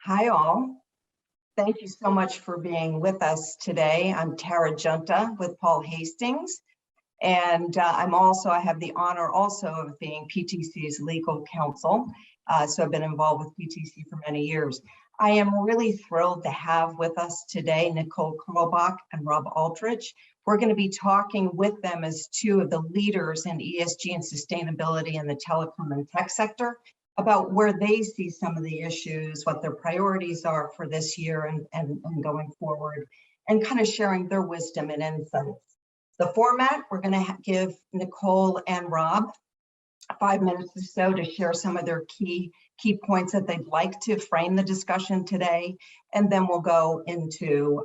Hi all. Thank you so much for being with us today. I'm Tara Giunta with Paul Hastings, and I have the honor also of being PTC's legal counsel. So I've been involved with PTC for many years. I am really thrilled to have with us today Nicole Karlebach and Rob Aldrich. We're going to be talking with them as two of the leaders in ESG and sustainability in the telecom and tech sector, about where they see some of the issues, what their priorities are for this year and going forward, and kind of sharing their wisdom and insights. The format, we're going to give Nicole and Rob 5 minutes or so to share some of their key points that they'd like to frame the discussion today, and then we'll go into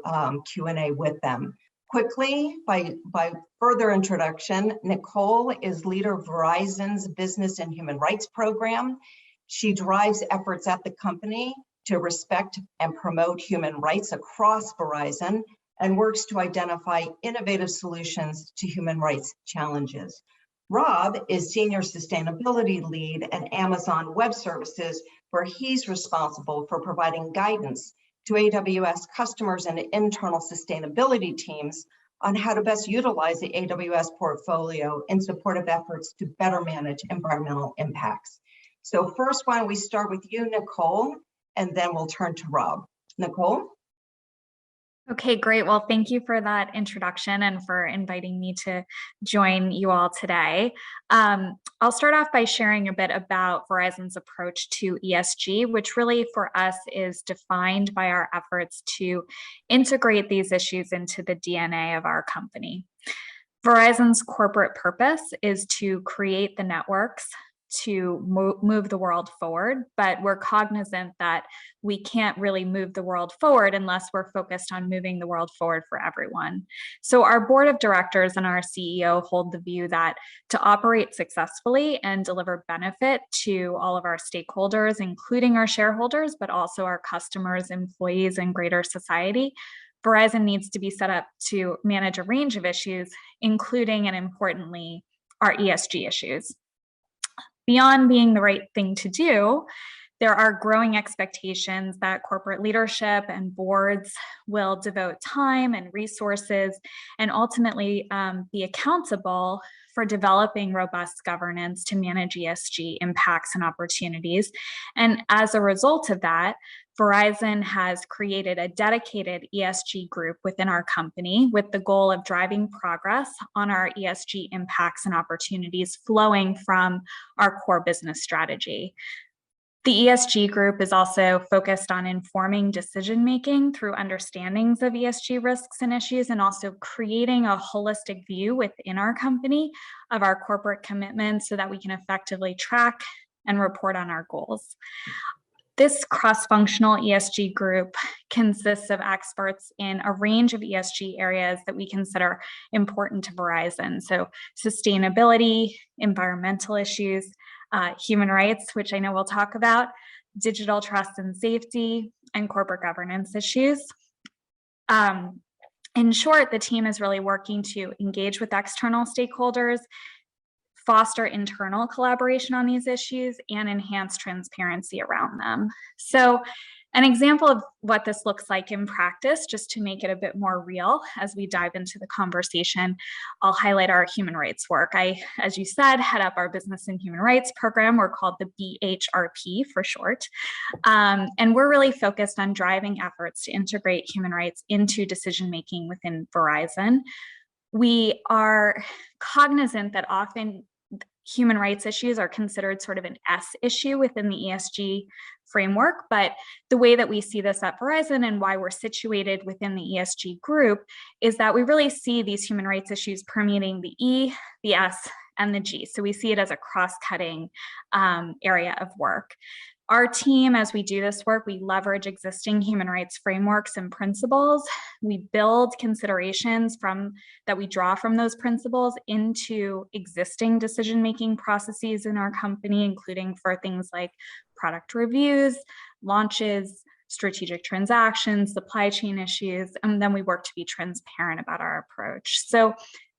Q&A with them. Quickly, by further introduction, Nicole is leader of Verizon's Business and Human Rights Program. She drives efforts at the company to respect and promote human rights across Verizon and works to identify innovative solutions to human rights challenges. Rob is Senior Sustainability Lead at Amazon Web Services, where he's responsible for providing guidance to AWS customers and internal sustainability teams on how to best utilize the AWS portfolio in support of efforts to better manage environmental impacts. So first, why don't we start with you, Nicole, and then we'll turn to Rob. Nicole? Okay, great. Well, thank you for that introduction and for inviting me to join you all today. I'll start off by sharing a bit about Verizon's approach to ESG, which really for us is defined by our efforts to integrate these issues into the DNA of our company. Verizon's corporate purpose is to create the networks to move the world forward, but we're cognizant that we can't really move the world forward unless we're focused on moving the world forward for everyone. So our board of directors and our CEO hold the view that to operate successfully and deliver benefit to all of our stakeholders, including our shareholders, but also our customers, employees, and greater society, Verizon needs to be set up to manage a range of issues, including and importantly, our ESG issues. Beyond being the right thing to do, there are growing expectations that corporate leadership and boards will devote time and resources and ultimately be accountable for developing robust governance to manage ESG impacts and opportunities. And as a result of that, Verizon has created a dedicated ESG group within our company with the goal of driving progress on our ESG impacts and opportunities flowing from our core business strategy. The ESG group is also focused on informing decision-making through understandings of ESG risks and issues, and also creating a holistic view within our company of our corporate commitments so that we can effectively track and report on our goals. This cross-functional ESG group consists of experts in a range of ESG areas that we consider important to Verizon. So sustainability, environmental issues, human rights, which I know we'll talk about, digital trust and safety, and corporate governance issues. In short, the team is really working to engage with external stakeholders, foster internal collaboration on these issues, and enhance transparency around them. So an example of what this looks like in practice, just to make it a bit more real as we dive into the conversation, I'll highlight our human rights work. I, as you said, head up our Business and Human Rights Program. We're called the BHRP for short. And we're really focused on driving efforts to integrate human rights into decision-making within Verizon. We are cognizant that often human rights issues are considered sort of an S issue within the ESG framework, but the way that we see this at Verizon and why we're situated within the ESG group is that we really see these human rights issues permeating the E, the S, and the G. So we see it as a cross-cutting area of work. Our team, as we do this work, we leverage existing human rights frameworks and principles. We build considerations that we draw from those principles into existing decision-making processes in our company, including for things like product reviews, launches, strategic transactions, supply chain issues, and then we work to be transparent about our approach. So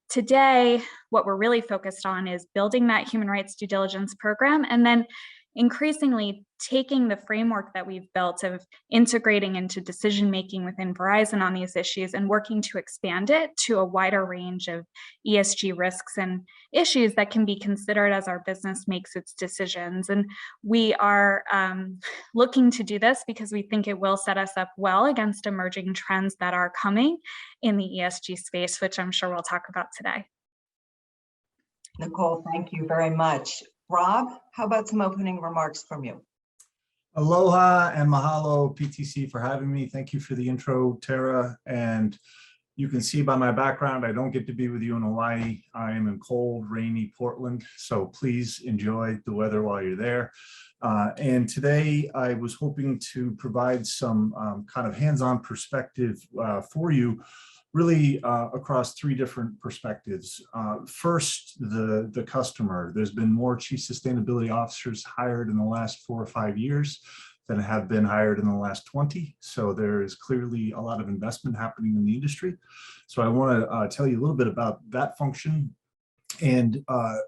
today, what we're really focused on is building that human rights due diligence program and then increasingly taking the framework that we've built of integrating into decision-making within Verizon on these issues and working to expand it to a wider range of ESG risks and issues that can be considered as our business makes its decisions. And we are looking to do this because we think it will set us up well against emerging trends that are coming in the ESG space, which I'm sure we'll talk about today. Nicole, thank you very much. Rob, how about some opening remarks from you? Aloha and mahalo PTC for having me. Thank you for the intro, Tara. And you can see by my background, I don't get to be with you in Hawaii. I am in cold, rainy Portland. So please enjoy the weather while you're there. And today I was hoping to provide some kind of hands-on perspective for you, really across three different perspectives. First, the customer. There's been more chief sustainability officers hired in the last 4 or 5 years than have been hired in the last 20. So there is clearly a lot of investment happening in the industry. So I want to tell you a little bit about that function, and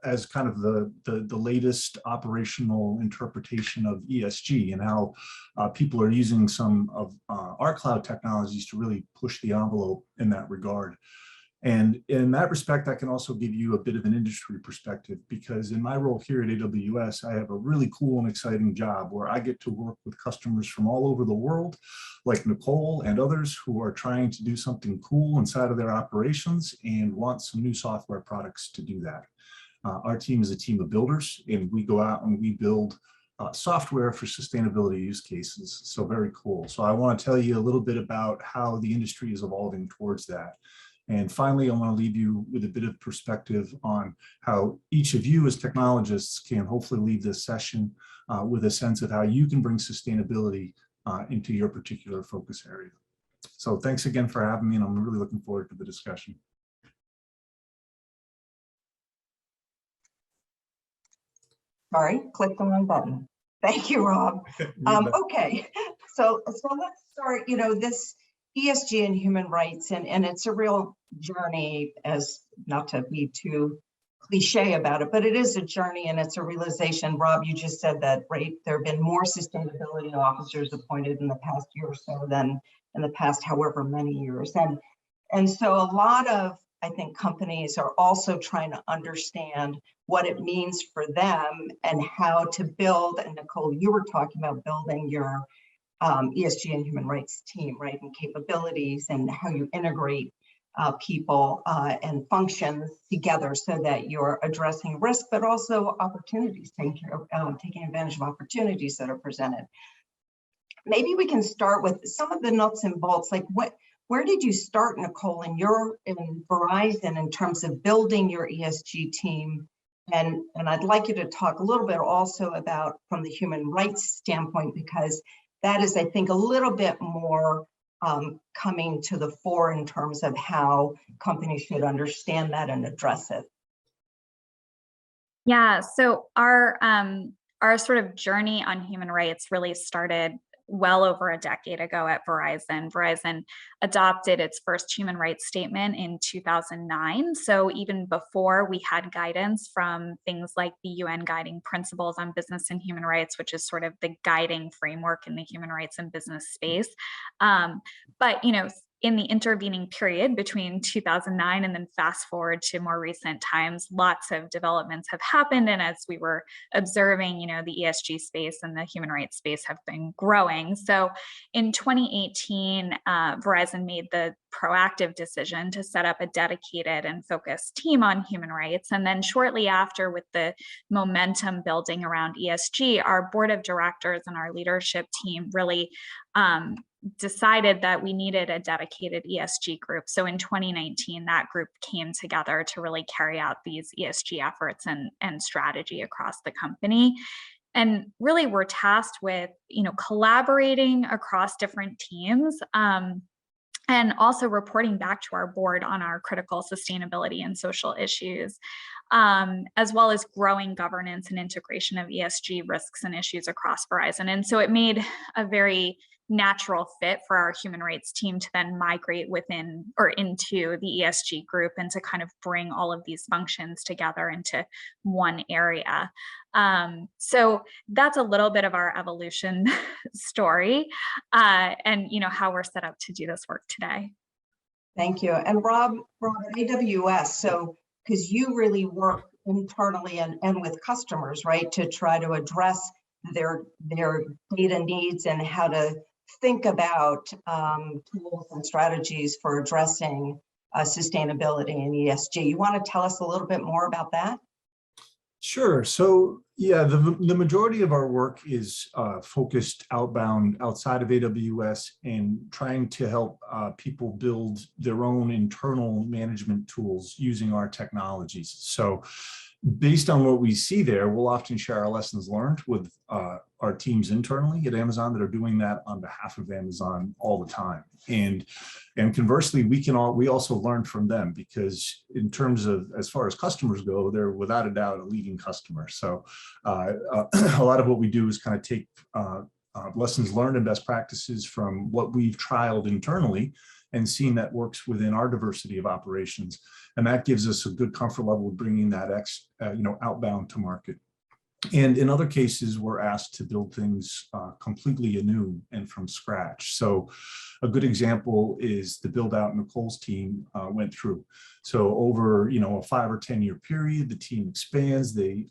as kind of the latest operational interpretation of ESG and how people are using some of our cloud technologies to really push the envelope in that regard. And in that respect, I can also give you a bit of an industry perspective, because in my role here at AWS, I have a really cool and exciting job where I get to work with customers from all over the world, like Nicole and others who are trying to do something cool inside of their operations and want some new software products to do that. Our team is a team of builders, and we go out and we build software for sustainability use cases. So very cool. So I want to tell you a little bit about how the industry is evolving towards that. And finally, I want to leave you with a bit of perspective on how each of you as technologists can hopefully leave this session with a sense of how you can bring sustainability into your particular focus area. So thanks again for having me, and I'm really looking forward to the discussion. Sorry, click the wrong button. Thank you, Rob. Okay, so let's start, this ESG and human rights, and it's a real journey, as not to be too cliche about it, but it is a journey and it's a realization. Rob, you just said that, right? There have been more sustainability officers appointed in the past year or so than in the past however many years. And so a lot of, I think, companies are also trying to understand what it means for them and how to build, and Nicole, you were talking about building your ESG and human rights team, right, and capabilities, and how you integrate people and functions together so that you're addressing risk, but also opportunities, taking advantage of opportunities that are presented. Maybe we can start with some of the nuts and bolts, like where did you start, Nicole, in Verizon in terms of building your ESG team? And I'd like you to talk a little bit also about from the human rights standpoint, because that is, I think, a little bit more coming to the fore in terms of how companies should understand that and address it. Yeah, so our sort of journey on human rights really started well over a decade ago at Verizon. Verizon adopted its first human rights statement in 2009. So even before we had guidance from things like the UN Guiding Principles on Business and Human Rights, which is sort of the guiding framework in the human rights and business space. But, in the intervening period between 2009 and then fast forward to more recent times, lots of developments have happened. And as we were observing, the ESG space and the human rights space have been growing. So in 2018, Verizon made the proactive decision to set up a dedicated and focused team on human rights. And then shortly after, with the momentum building around ESG, our board of directors and our leadership team really decided that we needed a dedicated ESG group. So in 2019, that group came together to really carry out these ESG efforts and strategy across the company. And really we're tasked with, collaborating across different teams, and also reporting back to our board on our critical sustainability and social issues, as well as growing governance and integration of ESG risks and issues across Verizon. And so it made a very natural fit for our human rights team to then migrate within or into the ESG group and to kind of bring all of these functions together into one area. So that's a little bit of our evolution story, and how we're set up to do this work today. Thank you. And Rob, AWS, so because you really work internally and with customers, right, to try to address their data needs and how to think about tools and strategies for addressing sustainability and ESG. You want to tell us a little bit more about that? Sure. So yeah, the majority of our work is focused outbound outside of AWS and trying to help people build their own internal management tools using our technologies. So based on what we see there, we'll often share our lessons learned with our teams internally at Amazon that are doing that on behalf of Amazon all the time. And conversely, we also learn from them, because in terms of, as far as customers go, they're without a doubt a leading customer. So a lot of what we do is kind of take lessons learned and best practices from what we've trialed internally and seen that works within our diversity of operations. And that gives us a good comfort level with bringing that outbound to market. And in other cases, we're asked to build things completely anew and from scratch. So a good example is the build out Nicole's team went through. So over a 5 or 10 year period, the team expands, they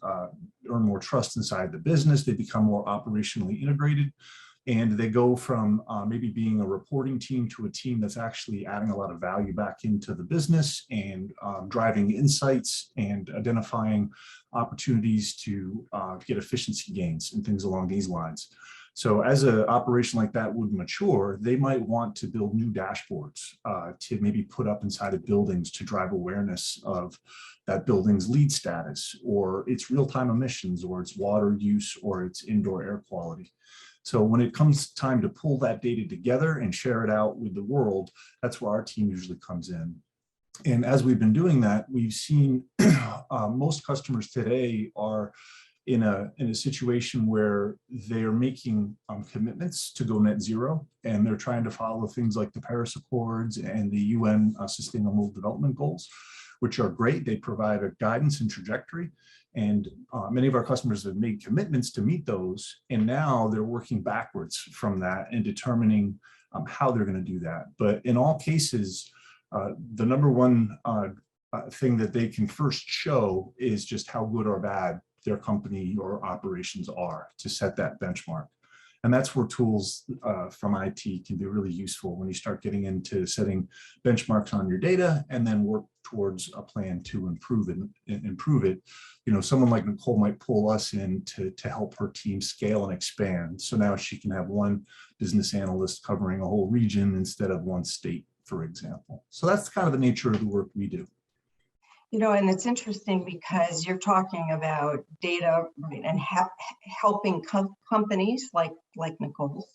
earn more trust inside the business, they become more operationally integrated. And they go from maybe being a reporting team to a team that's actually adding a lot of value back into the business and driving insights and identifying opportunities to get efficiency gains and things along these lines. So as an operation like that would mature, they might want to build new dashboards to maybe put up inside of buildings to drive awareness of that building's LEED status, or its real-time emissions, or its water use, or its indoor air quality. So when it comes time to pull that data together and share it out with the world, that's where our team usually comes in. And as we've been doing that, we've seen most customers today are in a situation where they're making commitments to go net zero, and they're trying to follow things like the Paris Accords and the UN Sustainable Development Goals, which are great. They provide a guidance and trajectory. And many of our customers have made commitments to meet those, and now they're working backwards from that and determining how they're going to do that. But in all cases, the number one thing that they can first show is just how good or bad their company or operations are to set that benchmark. And that's where tools from IT can be really useful when you start getting into setting benchmarks on your data and then work towards a plan to improve it. Someone like Nicole might pull us in to help her team scale and expand. So now she can have one business analyst covering a whole region instead of one state, for example. So that's kind of the nature of the work we do. And it's interesting because you're talking about data, right, and helping companies like Nicole's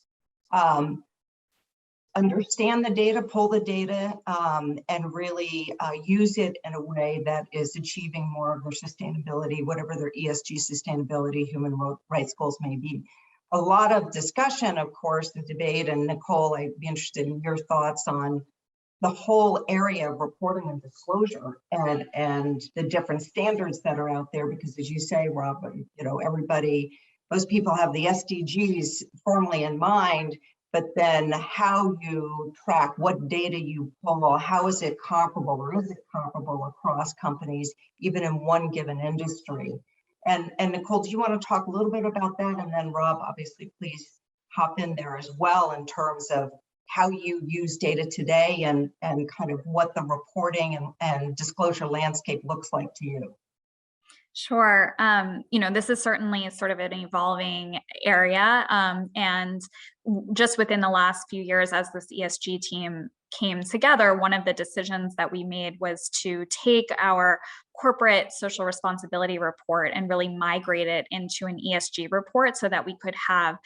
understand the data, pull the data, and really use it in a way that is achieving more of their sustainability, whatever their ESG sustainability, human rights goals may be. A lot of discussion, of course, the debate, and Nicole, I'd be interested in your thoughts on the whole area of reporting and disclosure and the different standards that are out there, because as you say, Rob, most people have the SDGs firmly in mind, but then how you track, what data you pull, how is it comparable, or is it comparable across companies, even in one given industry? And Nicole, do you want to talk a little bit about that? And then Rob, obviously, please hop in there as well in terms of how you use data today and kind of what the reporting and disclosure landscape looks like to you. Sure. This is certainly sort of an evolving area. And just within the last few years, as this ESG team came together, one of the decisions that we made was to take our corporate social responsibility report and really migrate it into an ESG report so that we could have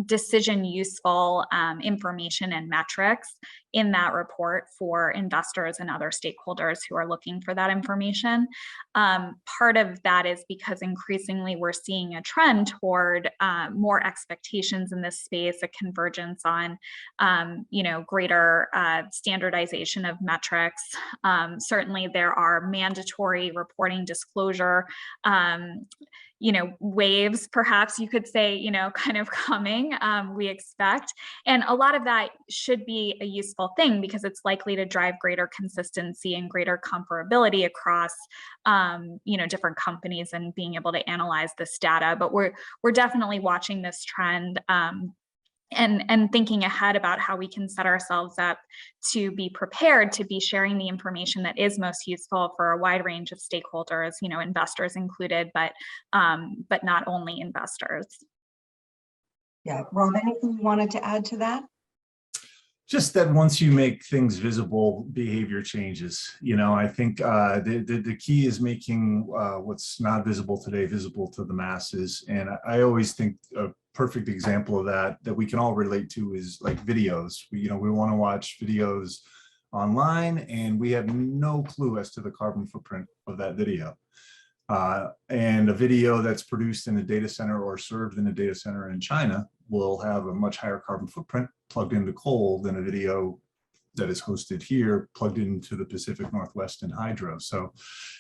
decision useful information and metrics in that report for investors and other stakeholders who are looking for that information. Part of that is because increasingly we're seeing a trend toward more expectations in this space, a convergence on greater standardization of metrics. Certainly there are mandatory reporting disclosure waves, perhaps you could say, kind of coming, we expect. And a lot of that should be a useful thing because it's likely to drive greater consistency and greater comparability across, different companies and being able to analyze this data. But we're definitely watching this trend, and thinking ahead about how we can set ourselves up to be prepared to be sharing the information that is most useful for a wide range of stakeholders, investors included, but not only investors. Yeah, Rob, anything you wanted to add to that? Just that once you make things visible, behavior changes. I think the key is making what's not visible today visible to the masses. And I always think a perfect example of that we can all relate to is like videos. We want to watch videos online and we have no clue as to the carbon footprint of that video. And a video that's produced in a data center or served in a data center in China will have a much higher carbon footprint plugged into coal than a video that is hosted here plugged into the Pacific Northwest in hydro. So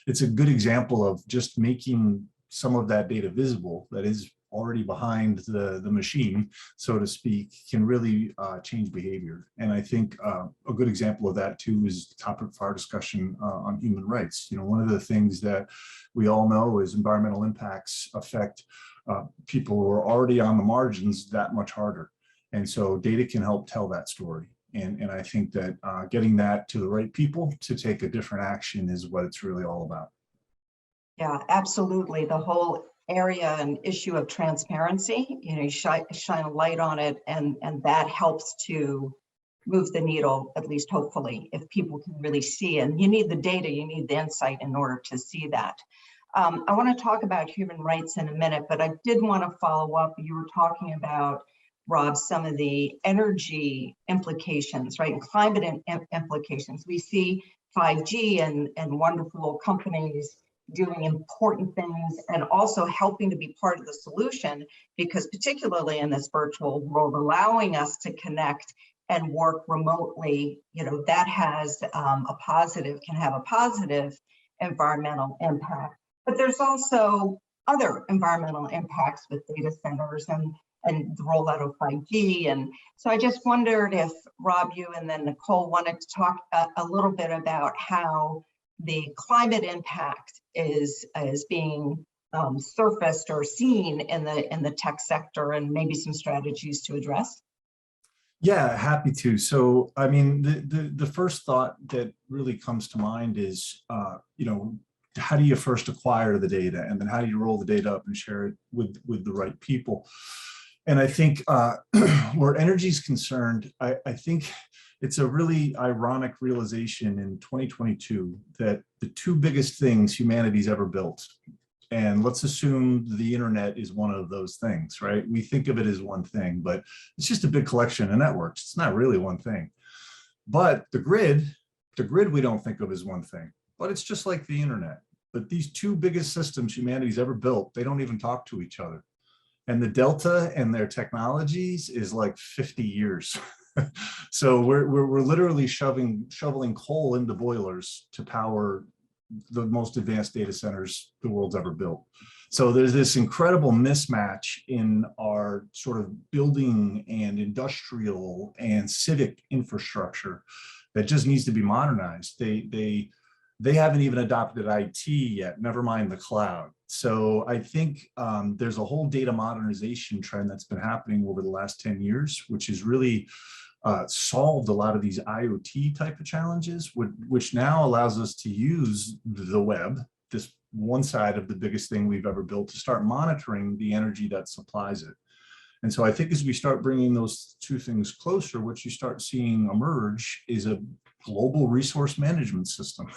it's a good example of just making some of that data visible that is already behind the machine, so to speak, can really change behavior. And I think a good example of that too is the topic of our discussion on human rights. One of the things that we all know is environmental impacts affect people who are already on the margins that much harder. And so data can help tell that story. And I think that getting that to the right people to take a different action is what it's really all about. Yeah, absolutely. The whole area and issue of transparency, you shine a light on it, and that helps to move the needle, at least hopefully, if people can really see. And you need the data, you need the insight in order to see that. I want to talk about human rights in a minute, but I did want to follow up. You were talking about, Rob, some of the energy implications, right, and climate implications. We see 5G and wonderful companies doing important things and also helping to be part of the solution, because particularly in this virtual world, allowing us to connect and work remotely, that has can have a positive environmental impact. But there's also other environmental impacts with data centers and the rollout of 5G. And so I just wondered if Rob, you and then Nicole wanted to talk a little bit about how the climate impact is being surfaced or seen in the tech sector, and maybe some strategies to address. Yeah, happy to. So, I mean, the first thought that really comes to mind is, how do you first acquire the data, and then how do you roll the data up and share it with the right people? And I think where energy is concerned, I think it's a really ironic realization in 2022 that the two biggest things humanity's ever built, and let's assume the internet is one of those things, right? We think of it as one thing, but it's just a big collection of networks. It's not really one thing. But the grid we don't think of as one thing, but it's just like the internet. But these two biggest systems humanity's ever built, they don't even talk to each other. And the delta and their technologies is like 50 years. So we're literally shoveling coal into boilers to power the most advanced data centers the world's ever built. So there's this incredible mismatch in our sort of building and industrial and civic infrastructure that just needs to be modernized. They haven't even adopted IT yet, never mind the cloud. So I think there's a whole data modernization trend that's been happening over the last 10 years, which has really solved a lot of these IoT type of challenges, which now allows us to use the web, this one side of the biggest thing we've ever built, to start monitoring the energy that supplies it. And so I think as we start bringing those two things closer, what you start seeing emerge is a global resource management system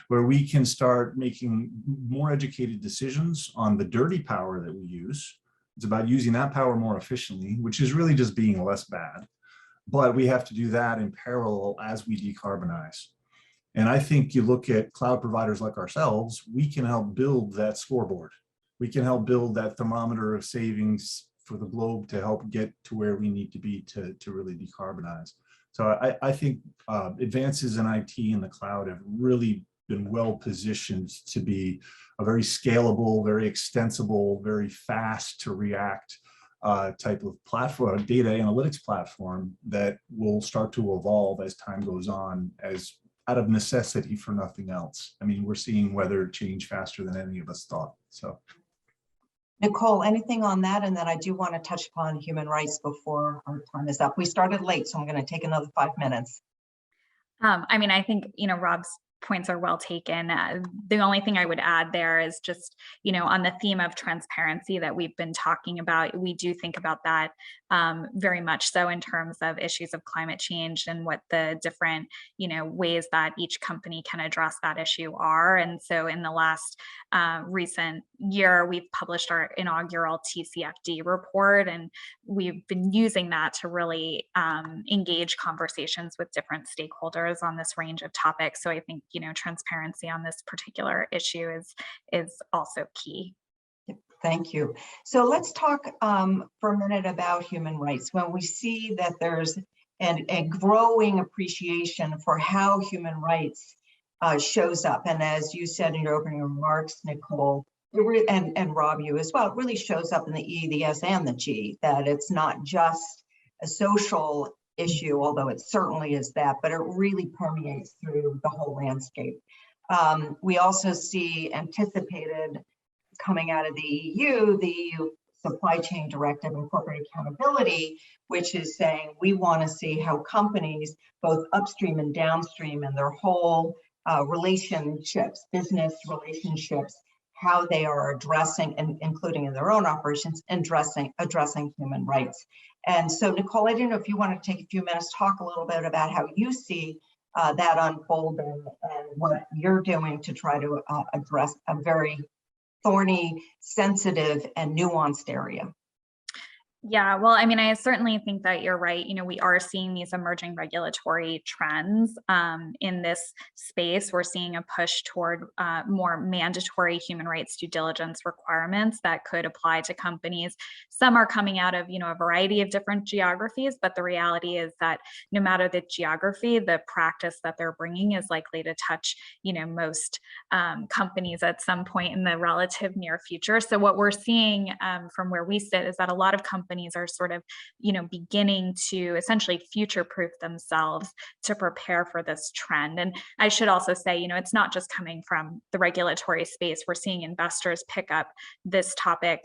where we can start making more educated decisions on the dirty power that we use, It's about using that power more efficiently, which is really just being less bad. But we have to do that in parallel as we decarbonize. And I think you look at cloud providers like ourselves, we can help build that scoreboard. We can help build that thermometer of savings for the globe to help get to where we need to be to really decarbonize. So I think advances in IT and the cloud have really been well positioned to be a very scalable, very extensible, very fast to react type of platform, data analytics platform that will start to evolve as time goes on, as out of necessity for nothing else. I mean, we're seeing weather change faster than any of us thought. So, Nicole, anything on that? And then I do want to touch upon human rights before our time is up. We started late, so I'm going to take another 5 minutes. I mean, I think, Rob's points are well taken. The only thing I would add there is just, on the theme of transparency that we've been talking about, we do think about that very much so in terms of issues of climate change and what the different, ways that each company can address that issue are. And so in the last recent year, we've published our inaugural TCFD report, and we've been using that to really engage conversations with different stakeholders on this range of topics. So I think, transparency on this particular issue is also key. Thank you. So let's talk for a minute about human rights. When we see that there's a growing appreciation for how human rights shows up, and as you said in your opening remarks, Nicole, and Rob, you as well, it really shows up in the E, the S, and the G, that it's not just a social issue, although it certainly is that, but it really permeates through the whole landscape. We also see anticipated coming out of the EU Supply Chain Directive and Corporate Accountability, which is saying we want to see how companies, both upstream and downstream, and their whole relationships, business relationships, how they are addressing, and including in their own operations, addressing human rights. And so, Nicole, I didn't know if you want to take a few minutes, talk a little bit about how you see that unfolding and what you're doing to try to address a very thorny, sensitive, and nuanced area. Yeah, well, I mean, I certainly think that you're right. We are seeing these emerging regulatory trends in this space. We're seeing a push toward more mandatory human rights due diligence requirements that could apply to companies. Some are coming out of, a variety of different geographies, but the reality is that no matter the geography, the practice that they're bringing is likely to touch, most companies at some point in the relative near future. So what we're seeing from where we sit is that a lot of companies are sort of, beginning to essentially future-proof themselves to prepare for this trend. And I should also say, it's not just coming from the regulatory space. We're seeing investors pick up this topic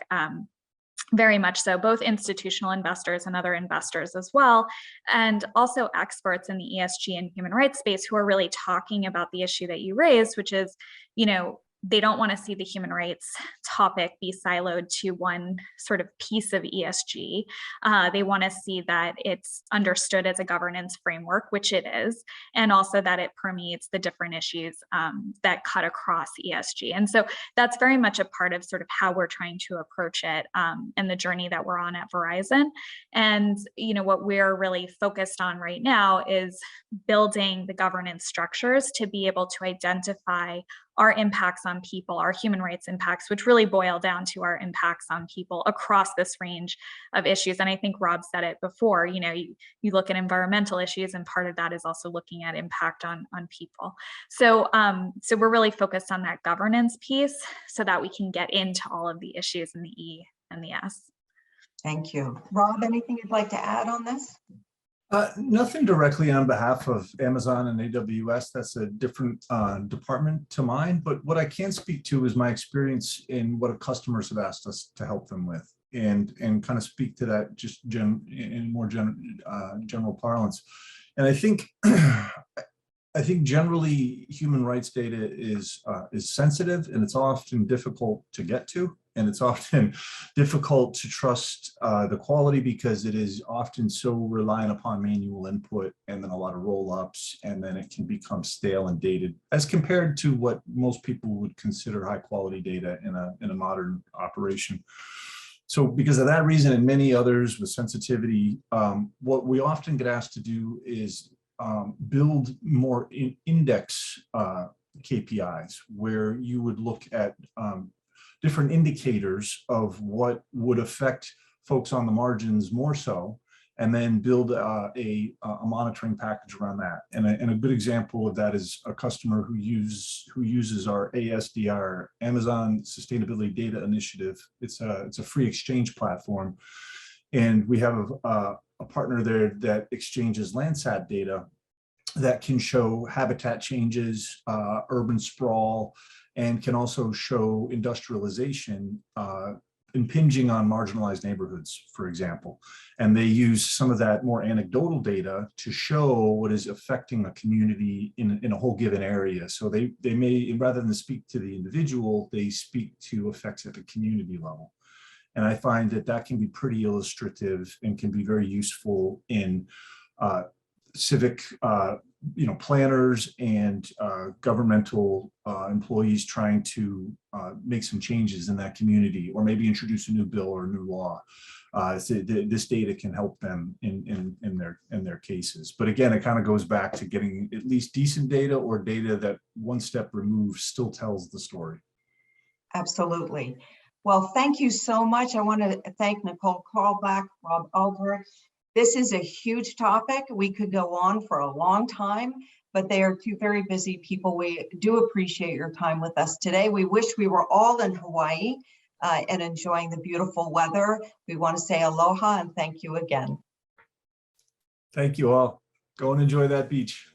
very much so, both institutional investors and other investors as well, and also experts in the ESG and human rights space who are really talking about the issue that you raised, which is, they don't want to see the human rights topic be siloed to one sort of piece of ESG. They want to see that it's understood as a governance framework, which it is, and also that it permeates the different issues that cut across ESG. And so that's very much a part of sort of how we're trying to approach it and the journey that we're on at Verizon. And, what we're really focused on right now is building the governance structures to be able to identify our impacts on people, our human rights impacts, which really boil down to our impacts on people across this range of issues. And I think Rob said it before, you look at environmental issues, and part of that is also looking at impact on people. So, so we're really focused on that governance piece so that we can get into all of the issues in the E and the S. Thank you. Rob, anything you'd like to add on this? Nothing directly on behalf of Amazon and AWS. That's a different department to mine. But what I can speak to is my experience in what customers have asked us to help them with, and kind of speak to that just in more general parlance. And I think generally human rights data is sensitive, and it's often difficult to get to. And it's often difficult to trust the quality because it is often so reliant upon manual input and then a lot of roll-ups, and then it can become stale and dated as compared to what most people would consider high quality data in a modern operation. So because of that reason and many others with sensitivity, what we often get asked to do is build more index KPIs, where you would look at different indicators of what would affect folks on the margins more so, and then build a monitoring package around that. And a good example of that is a customer who uses our ASDR, Amazon Sustainability Data Initiative. It's a free exchange platform, and we have a partner there that exchanges Landsat data that can show habitat changes, urban sprawl, and can also show industrialization impinging on marginalized neighborhoods, for example. And they use some of that more anecdotal data to show what is affecting a community in a whole given area. So they may, rather than speak to the individual, they speak to effects at the community level. And I find that that can be pretty illustrative and can be very useful in civic planners and governmental employees trying to make some changes in that community, or maybe introduce a new bill or a new law. So this data can help them in their cases. But again, it kind of goes back to getting at least decent data, or data that one step removed still tells the story. Absolutely. Well, thank you so much. I want to thank Nicole, Karlebach, Rob Albrecht. This is a huge topic. We could go on for a long time, but they are two very busy people. We do appreciate your time with us today. We wish we were all in Hawaii and enjoying the beautiful weather. We want to say aloha and thank you again. Thank you all. Go and enjoy that beach.